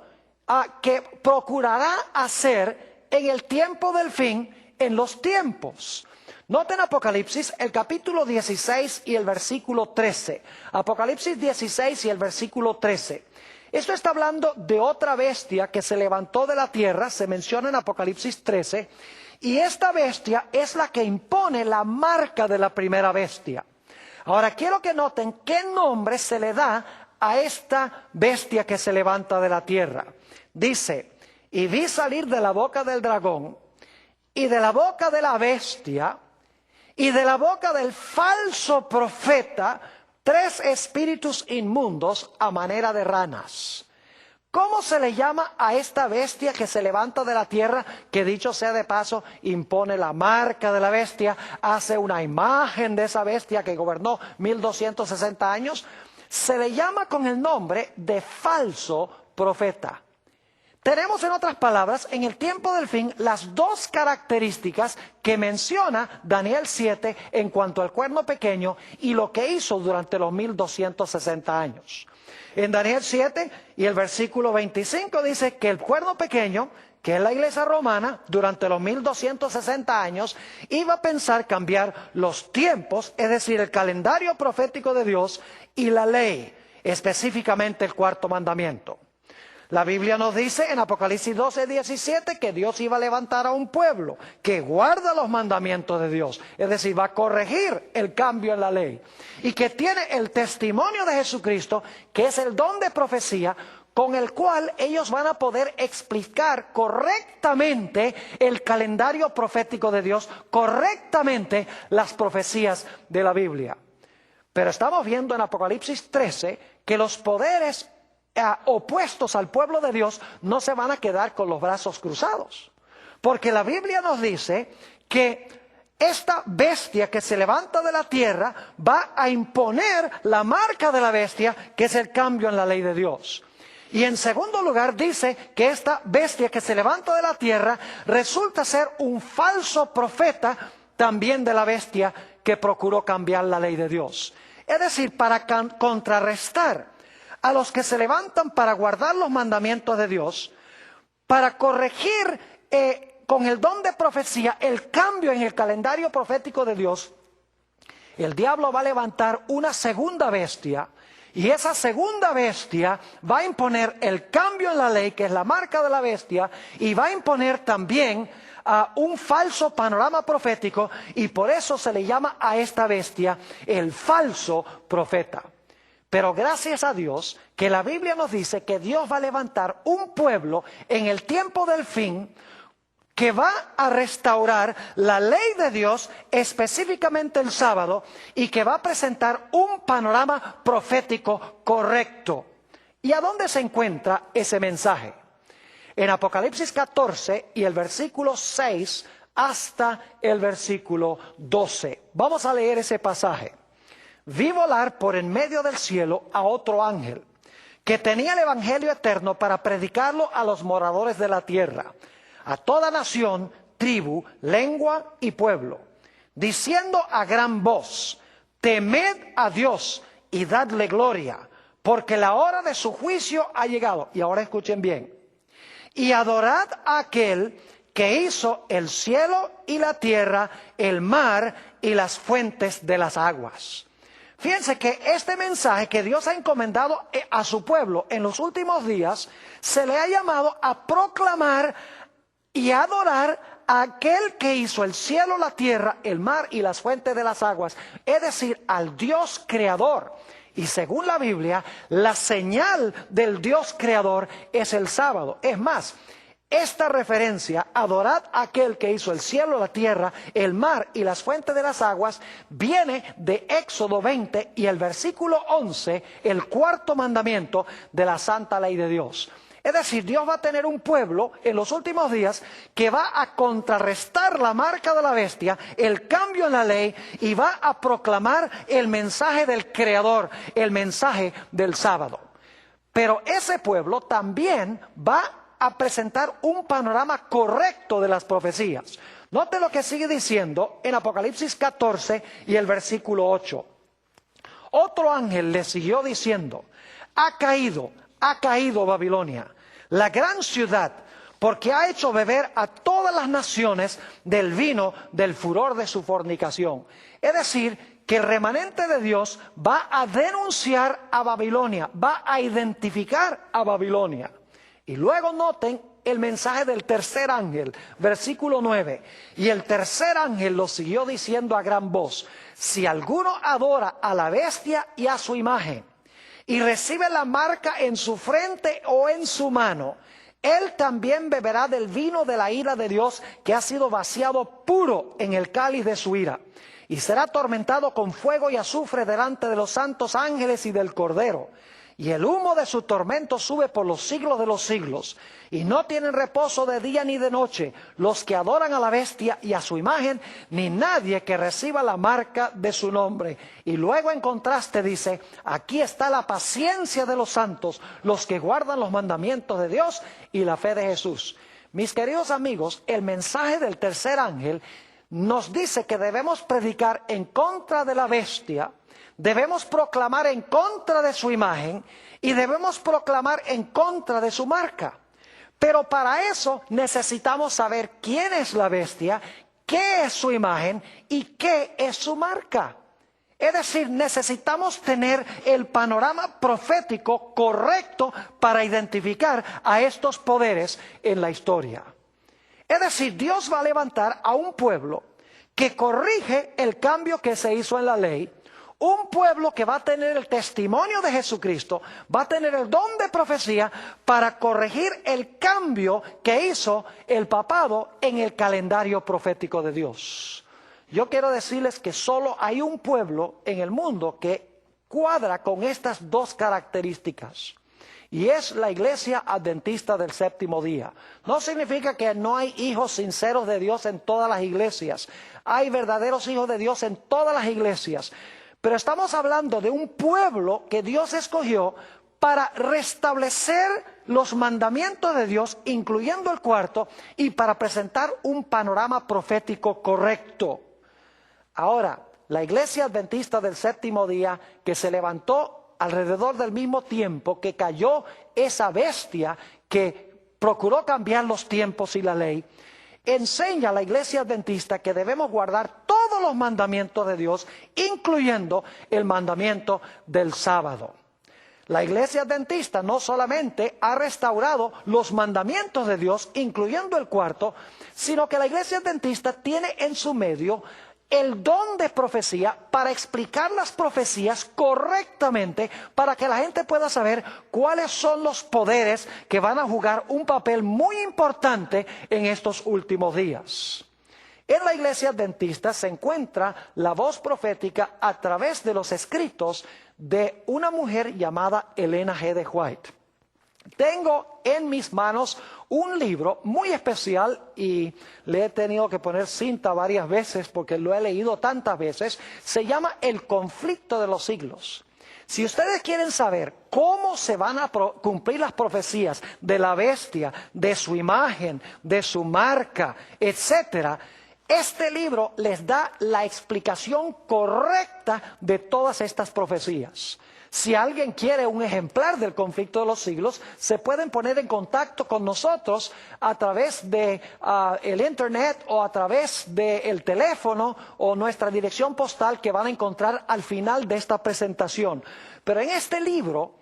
que procurará hacer en el tiempo del fin, en los tiempos? Noten Apocalipsis, el capítulo 16 y el versículo 13. Apocalipsis 16 y el versículo 13. Esto está hablando de otra bestia que se levantó de la tierra, se menciona en Apocalipsis 13, y esta bestia es la que impone la marca de la primera bestia. Ahora quiero que noten qué nombre se le da a esta bestia que se levanta de la tierra. Dice, y vi salir de la boca del dragón, y de la boca de la bestia, y de la boca del falso profeta, 3 espíritus inmundos a manera de ranas. ¿Cómo se le llama a esta bestia que se levanta de la tierra, que dicho sea de paso, impone la marca de la bestia, hace una imagen de esa bestia que gobernó 1260 años? Se le llama con el nombre de falso profeta. Tenemos, en otras palabras, en el tiempo del fin, las dos características que menciona Daniel 7 en cuanto al cuerno pequeño y lo que hizo durante los 1260 años. En Daniel 7 y el versículo 25 dice que el cuerno pequeño, que es la iglesia romana, durante los 1260 años, iba a pensar cambiar los tiempos, es decir, el calendario profético de Dios y la ley, específicamente el cuarto mandamiento. La Biblia nos dice en Apocalipsis 12:17 que Dios iba a levantar a un pueblo que guarda los mandamientos de Dios, es decir, va a corregir el cambio en la ley, y que tiene el testimonio de Jesucristo, que es el don de profecía, con el cual ellos van a poder explicar correctamente el calendario profético de Dios, correctamente las profecías de la Biblia. Pero estamos viendo en Apocalipsis 13 que los poderes opuestos al pueblo de Dios no se van a quedar con los brazos cruzados, porque la Biblia nos dice que esta bestia que se levanta de la tierra va a imponer la marca de la bestia, que es el cambio en la ley de Dios. Y en segundo lugar dice que esta bestia que se levanta de la tierra resulta ser un falso profeta también de la bestia que procuró cambiar la ley de Dios. Es decir, para contrarrestar a los que se levantan para guardar los mandamientos de Dios, para corregir con el don de profecía el cambio en el calendario profético de Dios, el diablo va a levantar una segunda bestia, y esa segunda bestia va a imponer el cambio en la ley, que es la marca de la bestia, y va a imponer también un falso panorama profético, y por eso se le llama a esta bestia el falso profeta. Pero gracias a Dios que la Biblia nos dice que Dios va a levantar un pueblo en el tiempo del fin que va a restaurar la ley de Dios, específicamente el sábado, y que va a presentar un panorama profético correcto. ¿Y a dónde se encuentra ese mensaje? En Apocalipsis 14 y el versículo 6 hasta el versículo 12. Vamos a leer ese pasaje. Vi volar por en medio del cielo a otro ángel, que tenía el evangelio eterno para predicarlo a los moradores de la tierra, a toda nación, tribu, lengua y pueblo, diciendo a gran voz: temed a Dios y dadle gloria, porque la hora de su juicio ha llegado. Y ahora escuchen bien. Y adorad a aquel que hizo el cielo y la tierra, el mar y las fuentes de las aguas. Fíjense que este mensaje que Dios ha encomendado a su pueblo en los últimos días, se le ha llamado a proclamar y adorar a aquel que hizo el cielo, la tierra, el mar y las fuentes de las aguas, es decir, al Dios creador. Y según la Biblia, la señal del Dios creador es el sábado. Es más, esta referencia, adorad a aquel que hizo el cielo, la tierra, el mar y las fuentes de las aguas, viene de Éxodo 20 y el versículo 11, el cuarto mandamiento de la santa ley de Dios. Es decir, Dios va a tener un pueblo en los últimos días que va a contrarrestar la marca de la bestia, el cambio en la ley, y va a proclamar el mensaje del Creador, el mensaje del sábado. Pero ese pueblo también va a presentar un panorama correcto de las profecías. Note lo que sigue diciendo en Apocalipsis 14 y el versículo 8. Otro ángel le siguió diciendo: ha caído Babilonia, la gran ciudad, porque ha hecho beber a todas las naciones del vino del furor de su fornicación. Es decir, que el remanente de Dios va a denunciar a Babilonia, va a identificar a Babilonia. Y luego noten el mensaje del tercer ángel, versículo 9. Y el tercer ángel lo siguió diciendo a gran voz: si alguno adora a la bestia y a su imagen, y recibe la marca en su frente o en su mano, él también beberá del vino de la ira de Dios, que ha sido vaciado puro en el cáliz de su ira, y será atormentado con fuego y azufre delante de los santos ángeles y del Cordero. Y el humo de su tormento sube por los siglos de los siglos. Y no tienen reposo de día ni de noche los que adoran a la bestia y a su imagen, ni nadie que reciba la marca de su nombre. Y luego en contraste dice: aquí está la paciencia de los santos, los que guardan los mandamientos de Dios y la fe de Jesús. Mis queridos amigos, el mensaje del tercer ángel nos dice que debemos predicar en contra de la bestia, debemos proclamar en contra de su imagen y debemos proclamar en contra de su marca. Pero para eso necesitamos saber quién es la bestia, qué es su imagen y qué es su marca. Es decir, necesitamos tener el panorama profético correcto para identificar a estos poderes en la historia. Es decir, Dios va a levantar a un pueblo que corrige el cambio que se hizo en la ley, un pueblo que va a tener el testimonio de Jesucristo, va a tener el don de profecía para corregir el cambio que hizo el papado en el calendario profético de Dios. Yo quiero decirles que solo hay un pueblo en el mundo que cuadra con estas dos características, y es la Iglesia Adventista del Séptimo Día. No significa que no hay hijos sinceros de Dios en todas las iglesias. Hay verdaderos hijos de Dios en todas las iglesias. Pero estamos hablando de un pueblo que Dios escogió para restablecer los mandamientos de Dios, incluyendo el cuarto, y para presentar un panorama profético correcto. Ahora, la Iglesia Adventista del Séptimo Día, que se levantó alrededor del mismo tiempo que cayó esa bestia que procuró cambiar los tiempos y la ley, enseña a la Iglesia Adventista que debemos guardar todos los mandamientos de Dios, incluyendo el mandamiento del sábado. La Iglesia Adventista no solamente ha restaurado los mandamientos de Dios, incluyendo el cuarto, sino que la Iglesia Adventista tiene en su medio el don de profecía para explicar las profecías correctamente, para que la gente pueda saber cuáles son los poderes que van a jugar un papel muy importante en estos últimos días. En la Iglesia Adventista se encuentra la voz profética a través de los escritos de una mujer llamada Elena G. de White. Tengo en mis manos un libro muy especial y le he tenido que poner cinta varias veces porque lo he leído tantas veces. Se llama El conflicto de los siglos. Si ustedes quieren saber cómo se van a cumplir las profecías de la bestia, de su imagen, de su marca, etcétera, este libro les da la explicación correcta de todas estas profecías. Si alguien quiere un ejemplar del conflicto de los siglos, se pueden poner en contacto con nosotros a través de el internet o a través del teléfono o nuestra dirección postal que van a encontrar al final de esta presentación. Pero en este libro,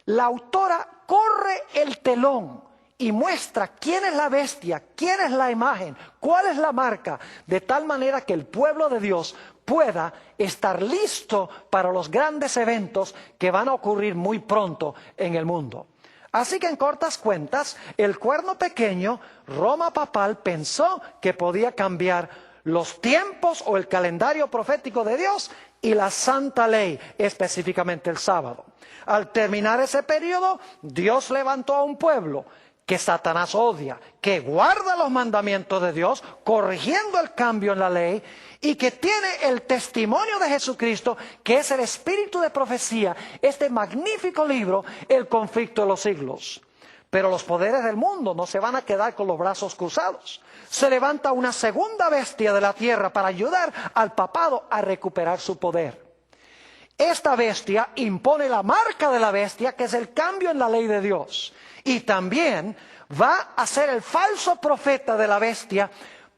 la autora corre el telón y muestra quién es la bestia, quién es la imagen, cuál es la marca, de tal manera que el pueblo de Dios pueda estar listo para los grandes eventos que van a ocurrir muy pronto en el mundo. Así que en cortas cuentas, el cuerno pequeño, Roma papal, pensó que podía cambiar los tiempos o el calendario profético de Dios y la santa ley, específicamente el sábado. Al terminar ese periodo, Dios levantó a un pueblo que Satanás odia, que guarda los mandamientos de Dios, corrigiendo el cambio en la ley, y que tiene el testimonio de Jesucristo, que es el espíritu de profecía, este magnífico libro, El conflicto de los siglos. Pero los poderes del mundo no se van a quedar con los brazos cruzados. Se levanta una segunda bestia de la tierra para ayudar al papado a recuperar su poder. Esta bestia impone la marca de la bestia, que es el cambio en la ley de Dios. Y también va a ser el falso profeta de la bestia,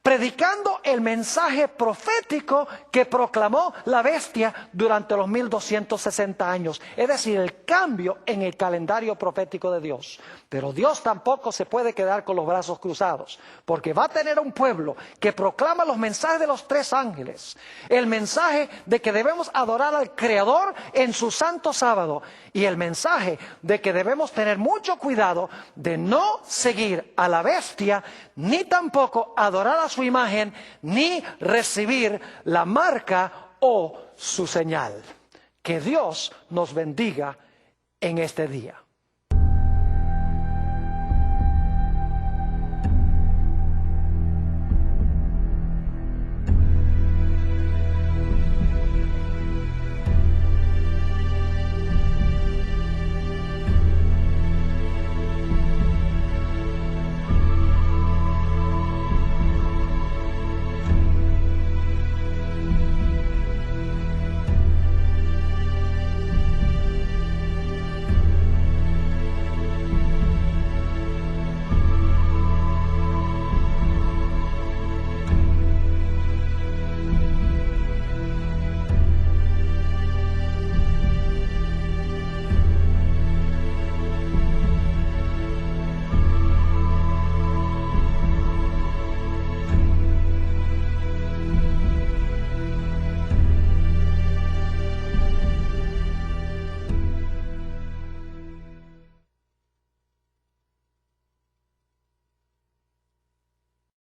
predicando el mensaje profético que proclamó la bestia durante los 1260 años. Es decir, el cambio en el calendario profético de Dios. Pero Dios tampoco se puede quedar con los brazos cruzados, porque va a tener un pueblo que proclama los mensajes de los tres ángeles. El mensaje de que debemos adorar al Creador en su santo sábado. Y el mensaje de que debemos tener mucho cuidado de no seguir a la bestia, ni tampoco adorar a su imagen, ni recibir la marca o su señal. Que Dios nos bendiga en este día.